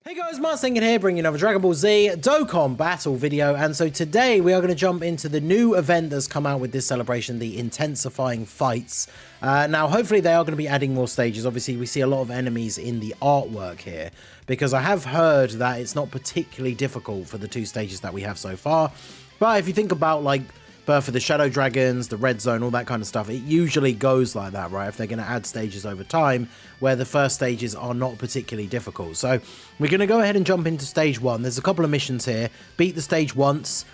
Hey guys, Martin here, bringing another Dragon Ball Z Dokkan battle video, and so today we are going to jump into the new event that's come out with this celebration, the Intensifying Fights. Now, hopefully they are going to be adding more stages. Obviously, we see a lot of enemies in the artwork here, because I have heard that it's not particularly difficult for the two stages that we have so far. But if you think about, like, Birth of the Shadow Dragons, the Red Zone, all that kind of stuff, it usually goes like that, right? If they're going to add stages over time, where the first stages are not particularly difficult. So we're going to go ahead and jump into stage 1. There's a couple of missions here. Beat the stage once,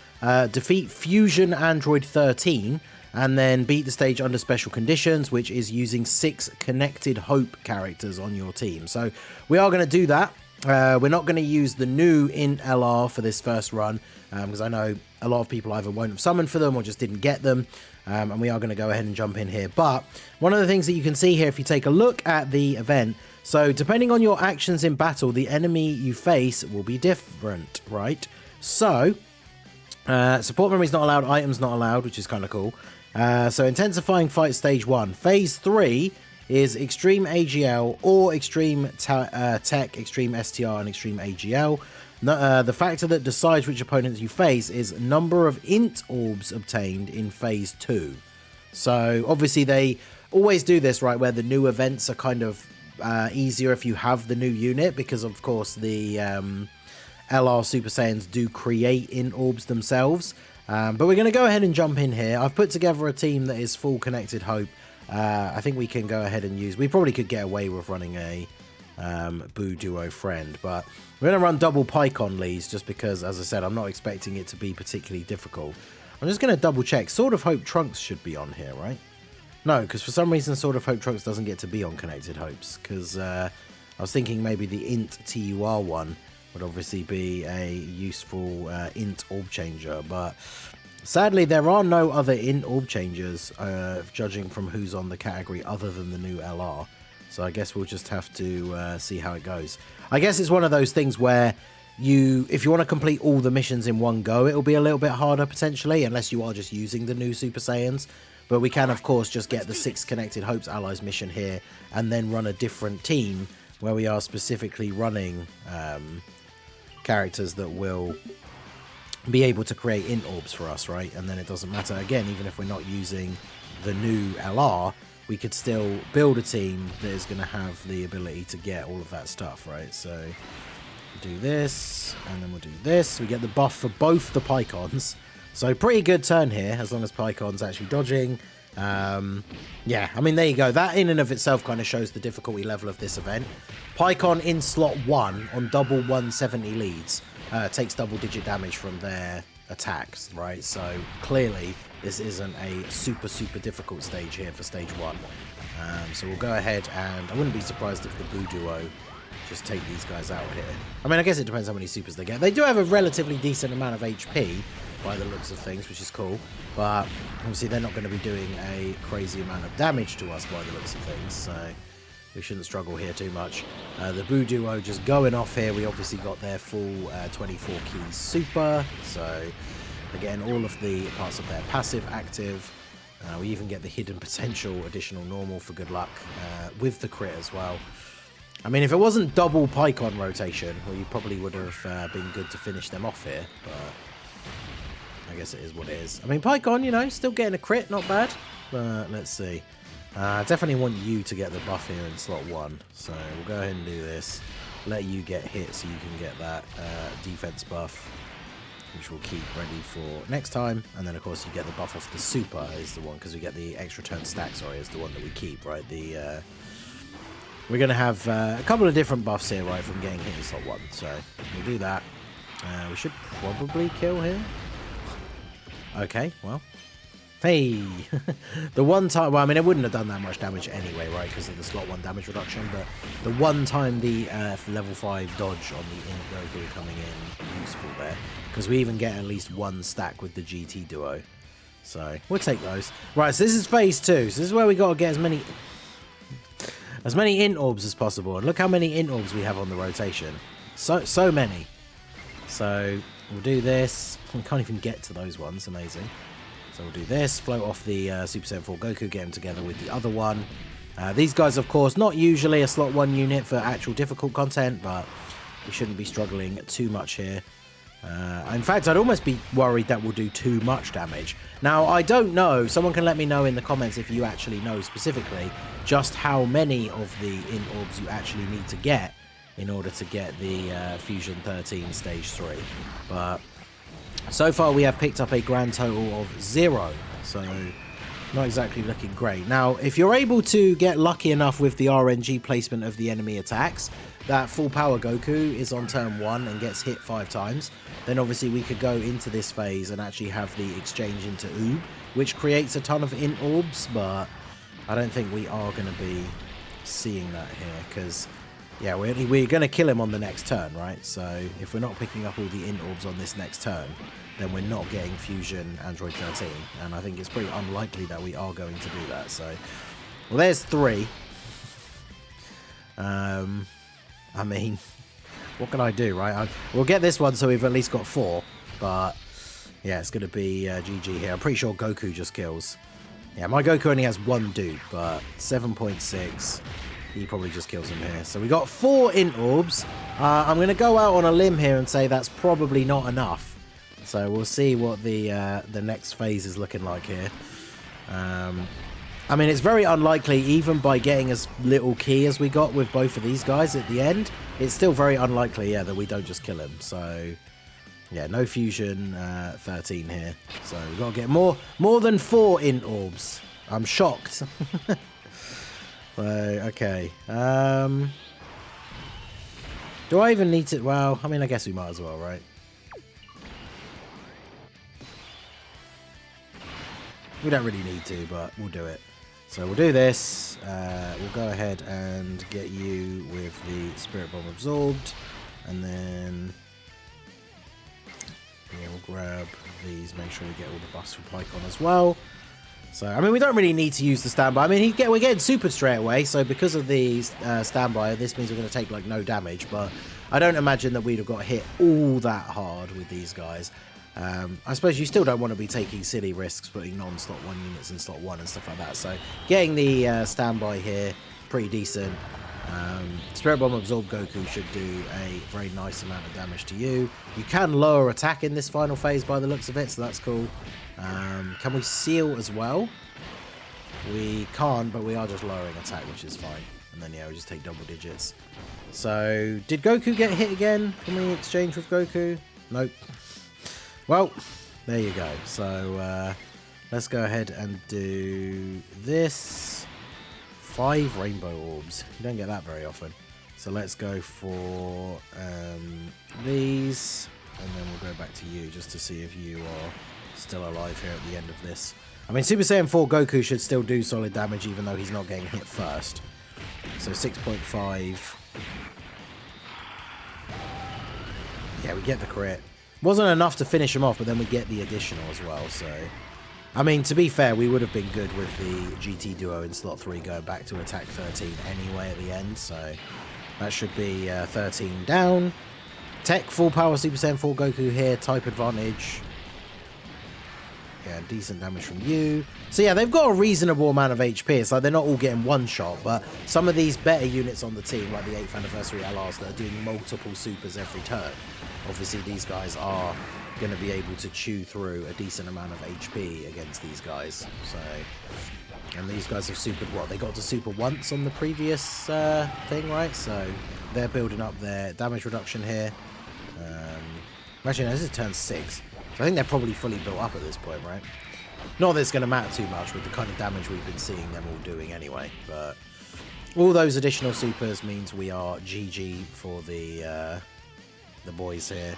defeat Fusion Android 13, and then beat the stage under special conditions, which is using 6 connected Hope characters on your team. So we are going to do that. We're not going to use the new Int LR for this first run, because I know a lot of people either won't have summoned for them or just didn't get them, and we are going to go ahead and jump in here. But one of the things that you can see here, if you take a look at the event, so depending on your actions in battle, the enemy you face will be different, right? So, support memory is not allowed, items not allowed, which is kind of cool. So Intensifying Fight Stage 1. Phase 3 is Extreme AGL or Extreme Tech, Extreme STR, and Extreme AGL. The factor that decides which opponents you face is number of int orbs obtained in phase 2. So obviously they always do this, right, where the new events are kind of easier if you have the new unit, because of course the LR Super Saiyans do create int orbs themselves. But we're going to go ahead and jump in here. I've put together a team that is full connected Hope. I think we can go ahead and use... We probably could get away with running a Boo Duo friend, but we're going to run double Pycon leads just because, as I said, I'm not expecting it to be particularly difficult. I'm just going to double check. Sword of Hope Trunks should be on here, right? No, because for some reason Sword of Hope Trunks doesn't get to be on Connected Hopes, because I was thinking maybe the Int TUR one would obviously be a useful Int Orb Changer, but sadly there are no other Int Orb Changers, judging from who's on the category other than the new LR. So I guess we'll just have to see how it goes. I guess it's one of those things where if you want to complete all the missions in one go, it'll be a little bit harder potentially, unless you are just using the new Super Saiyans. But we can, of course, just get the 6 Connected Hopes Allies mission here and then run a different team where we are specifically running characters that will be able to create int orbs for us, right? And then it doesn't matter, again, even if we're not using the new LR, we could still build a team that is going to have the ability to get all of that stuff, right? So we'll do this, and then we'll do this. We get the buff for both the Pycons. So pretty good turn here, as long as Pycon's actually dodging. Yeah, I mean, there you go. That in and of itself kind of shows the difficulty level of this event. Pycon in slot 1 on double 170 leads takes double-digit damage from their attacks, right? So clearly this isn't a super difficult stage here for stage 1. So we'll go ahead, and I wouldn't be surprised if the Boo Duo just take these guys out here. I mean, I guess it depends how many supers they get. They do have a relatively decent amount of HP by the looks of things, which is cool, but obviously they're not going to be doing a crazy amount of damage to us by the looks of things, so we shouldn't struggle here too much. The Boo Duo just going off here. We obviously got their full 24 keys super, so again, all of the parts of their passive active. We even get the hidden potential additional normal for good luck with the crit as well. I mean, if it wasn't double Pycon rotation, well, you probably would have been good to finish them off here, but I guess it is what it is. I mean, Pycon, you know, still getting a crit, not bad, but let's see. I definitely want you to get the buff here in slot 1, so we'll go ahead and do this. Let you get hit so you can get that defense buff, which we'll keep ready for next time. And then, of course, you get the buff off the super is the one, because we get the extra turn stack, sorry, is the one that we keep, right? We're going to have a couple of different buffs here, right, from getting hit in slot 1. So we'll do that. We should probably kill here. Okay, well. Hey! The one time... Well, I mean, it wouldn't have done that much damage anyway, right, because of the slot 1 damage reduction. But the one time the level 5 dodge on the Int Goku coming in, useful there. Because we even get at least 1 stack with the GT Duo. So we'll take those. Right, so this is phase 2. So this is where we got to get as many int orbs as possible, and look how many int orbs we have on the rotation. So many. So we'll do this. We can't even get to those ones. Amazing. So we'll do this. Float off the Super Saiyan 4 Goku. Get him together with the other one. These guys, of course, not usually a slot 1 unit for actual difficult content, but we shouldn't be struggling too much here. In fact, I'd almost be worried that we'll do too much damage. Now, I don't know. Someone can let me know in the comments if you actually know specifically just how many of the int orbs you actually need to get in order to get the Fusion 13 Stage 3. But so far, we have picked up a grand total of 0. So, not exactly looking great. Now, if you're able to get lucky enough with the RNG placement of the enemy attacks, that full power Goku is on turn 1 and gets hit 5 times, then obviously we could go into this phase and actually have the exchange into Oob, which creates a ton of int orbs, but I don't think we are going to be seeing that here, because, yeah, we're going to kill him on the next turn, right? So if we're not picking up all the int orbs on this next turn, then we're not getting Fusion Android 13, and I think it's pretty unlikely that we are going to do that. So, well, there's 3. I mean, what can I do, right? We'll get this one so we've at least got 4, but yeah, it's going to be GG here. I'm pretty sure Goku just kills. Yeah, my Goku only has 1 dude, but 7.6, he probably just kills him here. So we got 4 int orbs. I'm going to go out on a limb here and say that's probably not enough. So we'll see what the next phase is looking like here. I mean, it's very unlikely, even by getting as little key as we got with both of these guys at the end, it's still very unlikely, yeah, that we don't just kill him. So, yeah, no Fusion 13 here. So we've got to get more than 4 int orbs. I'm shocked. Okay. Do I even need to? Well, I mean, I guess we might as well, right? We don't really need to, but we'll do it. So we'll do this. We'll go ahead and get you with the Spirit Bomb absorbed. And then yeah, we'll grab these, make sure we get all the buffs for Pycon as well. So, I mean, we don't really need to use the standby. I mean, we're getting super straight away. So because of the standby, this means we're going to take, like, no damage. But I don't imagine that we'd have got hit all that hard with these guys. I suppose you still don't want to be taking silly risks putting non-slot 1 units in slot 1 and stuff like that. So getting the standby here, pretty decent. Spirit Bomb Absorb Goku should do a very nice amount of damage to you. You can lower attack in this final phase by the looks of it, so that's cool. Can we seal as well? We can't, but we are just lowering attack, which is fine. And then, yeah, we just take double digits. So, did Goku get hit again? Can we exchange with Goku? Nope. Well, there you go. So, let's go ahead and do this. 5 rainbow orbs. You don't get that very often. So let's go for these. And then we'll go back to you just to see if you are still alive here at the end of this. I mean, Super Saiyan 4 Goku should still do solid damage even though he's not getting hit first. So 6.5. Yeah, we get the crit. Wasn't enough to finish him off, but then we get the additional as well, so... I mean, to be fair, we would have been good with the GT Duo in slot 3 going back to attack 13 anyway at the end, so... That should be 13 down. Tech, full power, Super Saiyan 4 Goku here, type advantage. Yeah, decent damage from you. So yeah, they've got a reasonable amount of HP. It's like they're not all getting one shot, but some of these better units on the team, like the 8th anniversary LRs that are doing multiple supers every turn, obviously these guys are going to be able to chew through a decent amount of HP against these guys. So, and these guys have supered what? They got to super once on the previous thing, right? So they're building up their damage reduction here. Actually, no, this is turn 6. So I think they're probably fully built up at this point, right? Not that it's going to matter too much with the kind of damage we've been seeing them all doing anyway, but all those additional supers means we are GG for the boys here.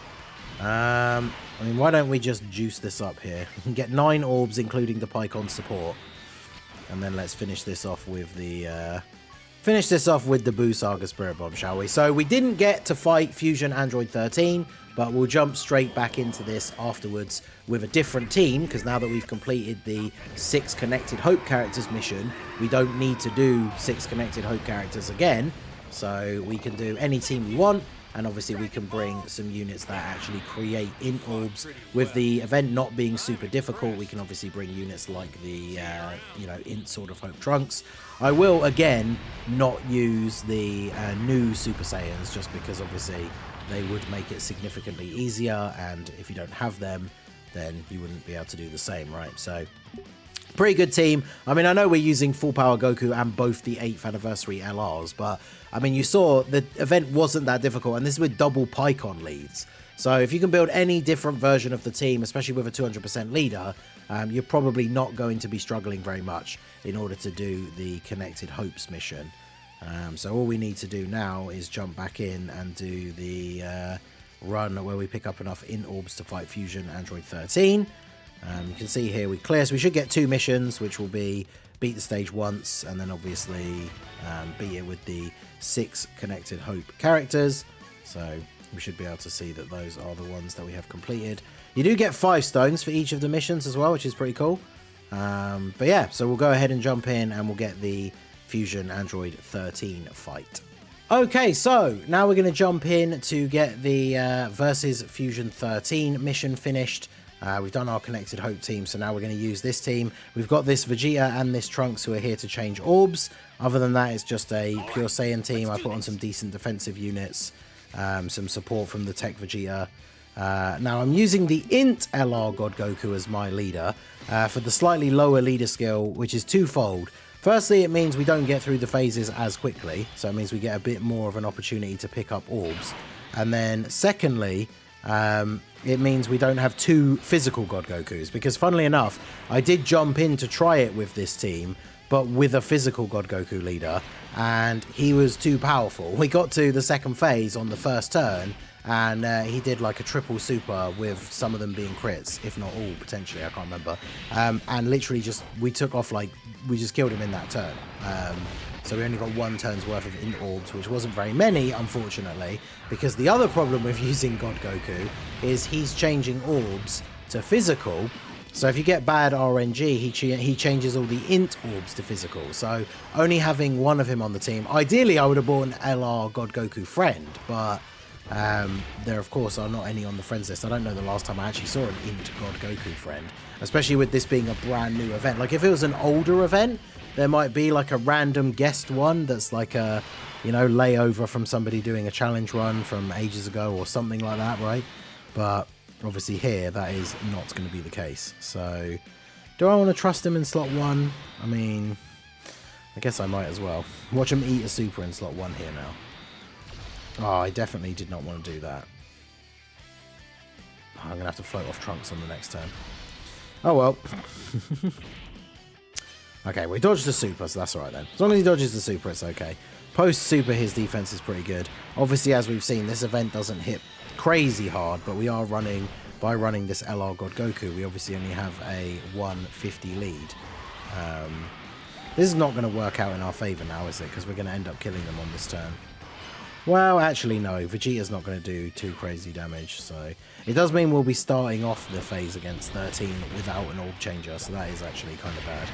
I mean, why don't we just juice this up here? We can get 9 orbs, including the Pycon support, and then let's finish this off with the Buu Saga Spirit Bomb, shall we? So we didn't get to fight Fusion Android 13, but we'll jump straight back into this afterwards with a different team, because now that we've completed the 6 Connected Hope Characters mission, we don't need to do 6 Connected Hope Characters again, so we can do any team we want, and obviously we can bring some units that actually create int orbs. With the event not being super difficult, we can obviously bring units like the, int Sword of Hope Trunks. I will, again, not use the new Super Saiyans, just because obviously they would make it significantly easier, and if you don't have them, then you wouldn't be able to do the same, right? So pretty good team. I mean, I know we're using full power Goku and both the 8th anniversary LRs, but I mean, you saw the event wasn't that difficult, and this is with double Pycon leads. So if you can build any different version of the team, especially with a 200% leader, you're probably not going to be struggling very much in order to do the Connected Hopes mission. So all we need to do now is jump back in and do the run where we pick up enough int orbs to fight Fusion Android 13. You can see here we clear, so we should get 2 missions, which will be beat the stage once, and then obviously beat it with the 6 Connected Hope characters. So we should be able to see that those are the ones that we have completed. You do get 5 stones for each of the missions as well, which is pretty cool. But yeah, so we'll go ahead and jump in and we'll get the Fusion Android 13 fight. Okay, so now we're going to jump in to get the versus Fusion 13 mission finished. We've done our Connected Hope team, so now we're going to use this team. We've got this Vegeta and this Trunks who are here to change orbs. Other than that, it's just a pure Saiyan team. I put on some decent defensive units, some support from the Tech Vegeta. Now I'm using the Int LR God Goku as my leader for the slightly lower leader skill, which is twofold. Firstly, it means we don't get through the phases as quickly, so it means we get a bit more of an opportunity to pick up orbs. And then secondly, it means we don't have 2 physical God Gokus, because funnily enough, I did jump in to try it with this team, but with a physical God Goku leader, and he was too powerful. We got to the second phase on the first turn, and he did like a triple super with some of them being crits, if not all, potentially, I can't remember. And literally just, we took off, like, we just killed him in that turn. So we only got 1 turn's worth of int orbs, which wasn't very many, unfortunately, because the other problem with using God Goku is he's changing orbs to physical. So if you get bad RNG, he changes all the int orbs to physical. So only having 1 of him on the team, ideally I would have bought an LR God Goku friend, but there of course are not any on the friends list. I don't know the last time I actually saw an int God Goku friend, especially with this being a brand new event. Like if it was an older event, there might be like a random guest one that's like a, you know, layover from somebody doing a challenge run from ages ago or something like that, right? But obviously here that is not going to be the case. So do I want to trust him in slot 1? I mean, I guess I might as well. Watch him eat a super in slot 1 here now. Oh, I definitely did not want to do that. I'm going to have to float off Trunks on the next turn. Oh well. Okay, we dodged the super, so that's alright then. As long as he dodges the super, it's okay. Post-super, his defense is pretty good. Obviously, as we've seen, this event doesn't hit crazy hard, but we are running, by running this LR God Goku, we obviously only have a 150 lead. This is not going to work out in our favour now, is it? Because we're going to end up killing them on this turn. Well, actually, no. Vegeta's not going to do too crazy damage, so it does mean we'll be starting off the phase against 13 without an orb changer, so that is actually kind of bad.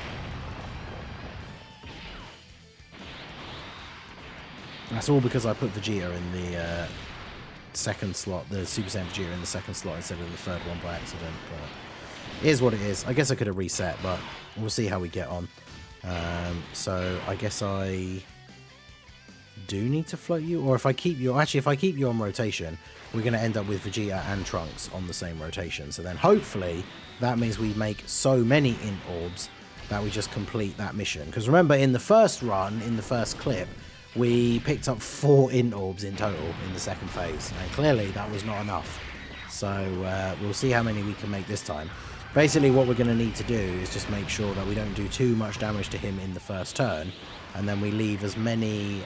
That's all because I put Vegeta in the second slot, the Super Saiyan Vegeta in the second slot instead of the third one by accident, but it is what it is. I guess I could have reset, but we'll see how we get on. So I guess I do need to float you, or if I keep you, actually if I keep you on rotation, we're going to end up with Vegeta and Trunks on the same rotation. So then hopefully that means we make so many int orbs that we just complete that mission. Because remember, in the first run, in the first clip, we picked up 4 int orbs in total in the second phase, and clearly that was not enough. So we'll see how many we can make this time. Basically what we're going to need to do is just make sure that we don't do too much damage to him in the first turn, and then we leave as many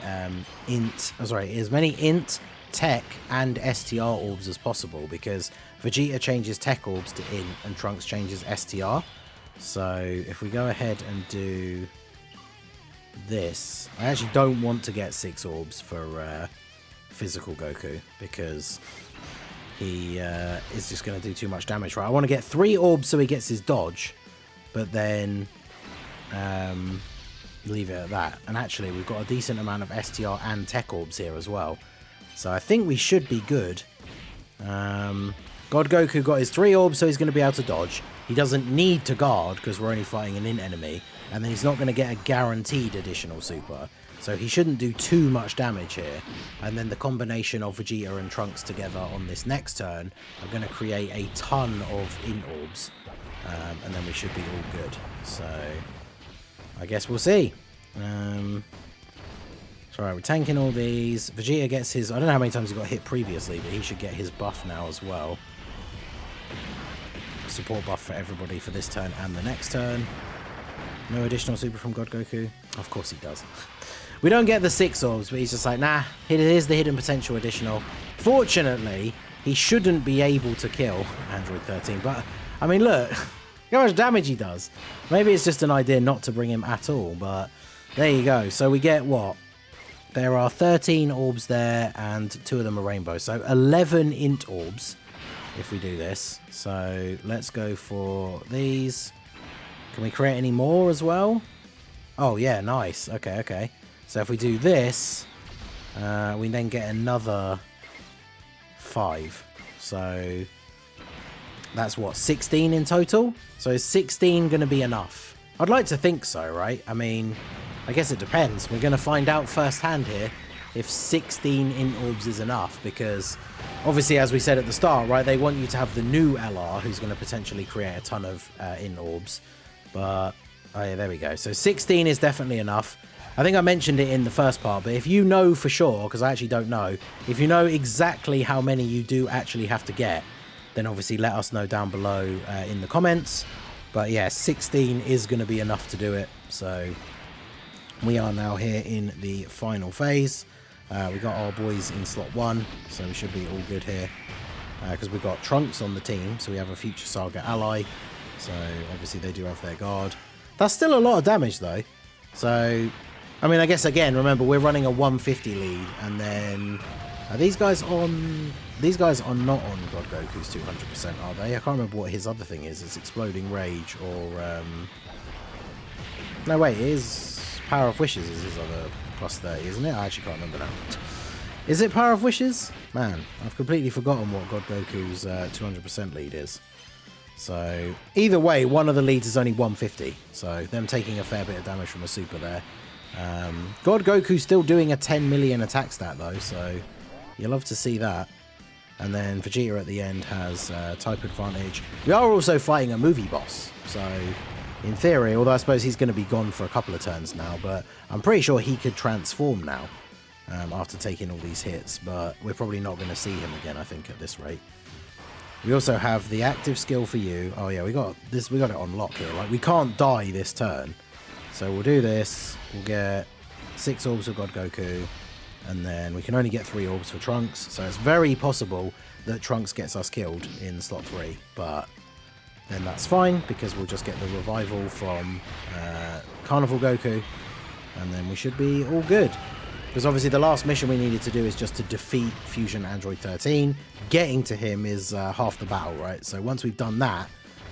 int, tech and STR orbs as possible, because Vegeta changes tech orbs to int and Trunks changes STR. So if we go ahead and do this, I actually don't want to get 6 orbs for physical Goku, because he is just going to do too much damage, right? I want to get 3 orbs so he gets his dodge, but then leave it at that. And actually we've got a decent amount of STR and tech orbs here as well, so I think we should be good. God Goku got his 3 orbs, so he's going to be able to dodge. He doesn't need to guard because we're only fighting an int enemy, and then he's not going to get a guaranteed additional super. So he shouldn't do too much damage here. And then the combination of Vegeta and Trunks together on this next turn are going to create a ton of int orbs. And then we should be all good. So I guess we'll see. Sorry, we're tanking all these. Vegeta gets his... I don't know how many times he got hit previously, but he should get his buff now as well. Support buff for everybody for this turn and the next turn. No additional super from God Goku. Of course he does. We don't get the 6 orbs, but he's just like, nah, here's the hidden potential additional. Fortunately, he shouldn't be able to kill Android 13. But, I mean, look, look how much damage he does. Maybe it's just an idea not to bring him at all, but there you go. So we get what? There are 13 orbs there, and 2 of them are rainbow. So 11 int orbs if we do this. So let's go for these. Can we create any more as well? Oh, yeah, nice. Okay, okay. So if we do this, we then get another 5. So that's what, 16 in total? So is 16 going to be enough? I'd like to think so, right? I mean, I guess it depends. We're going to find out firsthand here if 16 int orbs is enough, because obviously, as we said at the start, right, they want you to have the new LR who's going to potentially create a ton of int orbs. But, oh yeah, there we go. So 16 is definitely enough. I think I mentioned it in the first part, but if you know for sure, because I actually don't know, if you know exactly how many you do actually have to get, then obviously let us know down below in the comments. But yeah, 16 is going to be enough to do it. So we are now here in the final phase. We got our boys in slot 1, so we should be all good here. Because we've got Trunks on the team, so we have a future Saga ally. So obviously they do have their guard. That's still a lot of damage though. So, I mean, I guess again, remember we're running a 150 lead, and then are these guys on? These guys are not on God Goku's 200%, are they? I can't remember what his other thing is. It's Exploding Rage or no, wait, it is Power of Wishes is his other plus 30, isn't it? I actually can't remember now. Is it Power of Wishes? Man, I've completely forgotten what God Goku's 200% lead is. So, either way, one of the leads is only 150. So, them taking a fair bit of damage from a super there. God Goku's still doing a 10 million attack stat, though. So, you'll love to see that. And then Vegeta at the end has type advantage. We are also fighting a movie boss. So, in theory, although I suppose he's going to be gone for a couple of turns now. But I'm pretty sure he could transform now after taking all these hits. But we're probably not going to see him again, I think, at this rate. We also have the active skill for you. Oh yeah, we got this. We got it on lock here. Like, we can't die this turn, so we'll do this. We'll get 6 orbs for God Goku, and then we can only get 3 orbs for Trunks. So it's very possible that Trunks gets us killed in slot 3, but then that's fine because we'll just get the revival from Carnival Goku, and then we should be all good. Because obviously the last mission we needed to do is just to defeat Fusion Android 13. Getting to him is half the battle, right? So once we've done that,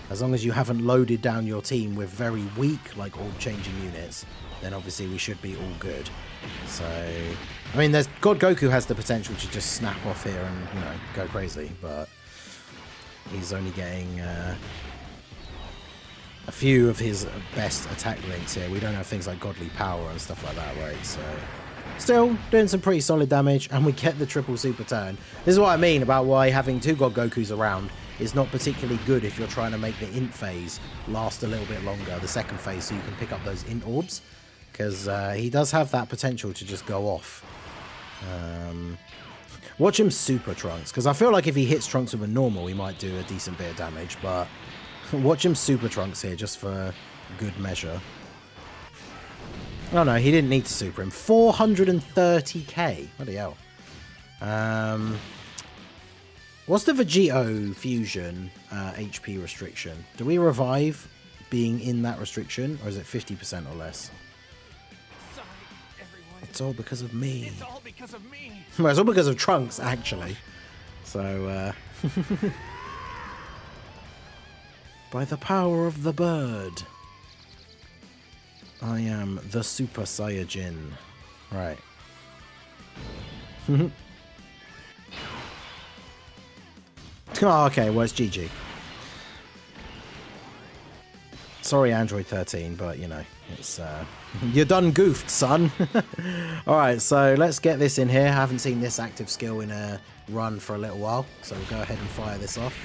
as long as you haven't loaded down your team with very weak, like, orb-changing units, then obviously we should be all good. So, I mean, God Goku has the potential to just snap off here and, you know, go crazy, but he's only getting a few of his best attack links here. We don't have things like Godly Power and stuff like that, right? So still doing some pretty solid damage, and we get the triple super turn. This is what I mean about why having 2 God Gokus around is not particularly good if you're trying to make the int phase last a little bit longer, the second phase, so you can pick up those int orbs, because he does have that potential to just go off. Watch him super Trunks, because I feel like if he hits Trunks with a normal, he might do a decent bit of damage, but watch him super Trunks here just for good measure. Oh no, he didn't need to super him. 430k. What the hell? What's the Vegito fusion HP restriction? Do we revive being in that restriction, or is it 50% or less? Sorry, everyone. It's all because of me. It's all because of me. Well, it's all because of Trunks, actually. So, by the power of the bird, I am the Super Saiyajin. Right. Oh, okay, well, it's GG. Sorry, Android 13, but, you know, it's... you're done goofed, son. Alright, so let's get this in here. I haven't seen this active skill in a run for a little while, so we'll go ahead and fire this off.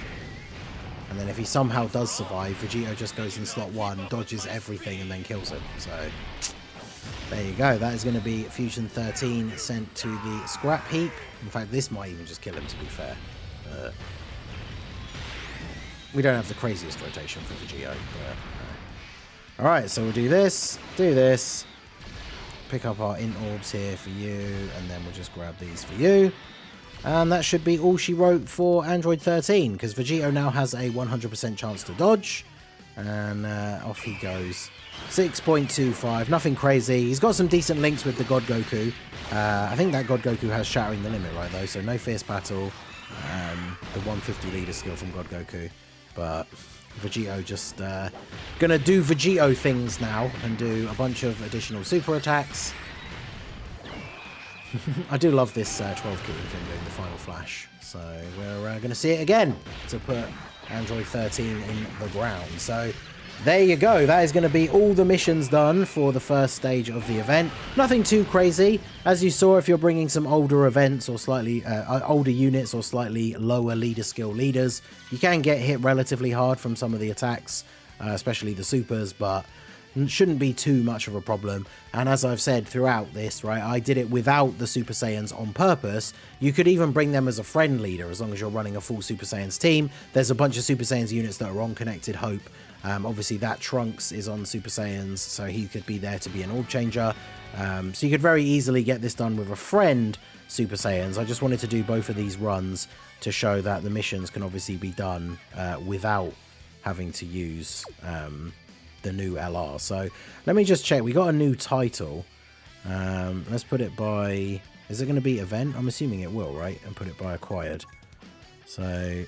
And then if he somehow does survive, Vegito just goes in slot 1, dodges everything, and then kills him. So, there you go. That is going to be Fusion 13 sent to the scrap heap. In fact, this might even just kill him, to be fair. We don't have the craziest rotation for Vegito, but... Alright, so we'll do this, pick up our int orbs here for you, and then we'll just grab these for you. And that should be all she wrote for Android 13, because Vegito now has a 100% chance to dodge. And off he goes. 6.25, nothing crazy. He's got some decent links with the God Goku. I think that God Goku has Shattering the Limit, right, though, so no Fierce Battle. The 150 leader skill from God Goku. But Vegito just gonna do Vegito things now and do a bunch of additional super attacks. I do love this 12 key thing doing the final flash. So we're going to see it again to put Android 13 in the ground. So there you go. That is going to be all the missions done for the first stage of the event. Nothing too crazy. As you saw, if you're bringing some older events or slightly older units or slightly lower leader skill leaders, you can get hit relatively hard from some of the attacks, especially the supers, but shouldn't be too much of a problem. And as I've said throughout this, right, I did it without the Super Saiyans on purpose. You could even bring them as a friend leader as long as you're running a full Super Saiyans team. There's a bunch of Super Saiyans units that are on Connected Hope. Obviously that Trunks is on Super Saiyans, so he could be there to be an orb changer. So you could very easily get this done with a friend Super Saiyans. I just wanted to do both of these runs to show that the missions can obviously be done without having to use the new LR. So let me just check. We got a new title. Let's put it by... Is it going to be event? I'm assuming it will, right? And put it by acquired. So...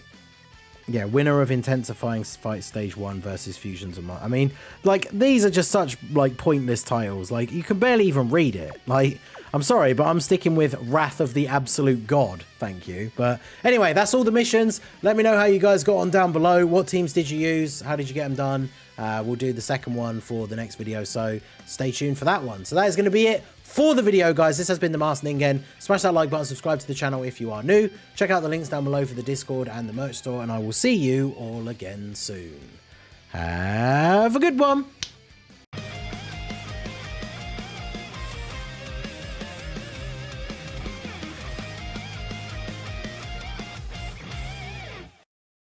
yeah, winner of Intensifying Fight Stage 1 versus Fusions of Mind. I mean, like, these are just such, like, pointless titles. Like, you can barely even read it. Like, I'm sorry, but I'm sticking with Wrath of the Absolute God. Thank you. But anyway, that's all the missions. Let me know how you guys got on down below. What teams did you use? How did you get them done? We'll do the second one for the next video, so stay tuned for that one. So that is going to be it for the video, guys. This has been the Masked Ningen. Smash that like button, subscribe to the channel if you are new. Check out the links down below for the Discord and the merch store, and I will see you all again soon. Have a good one.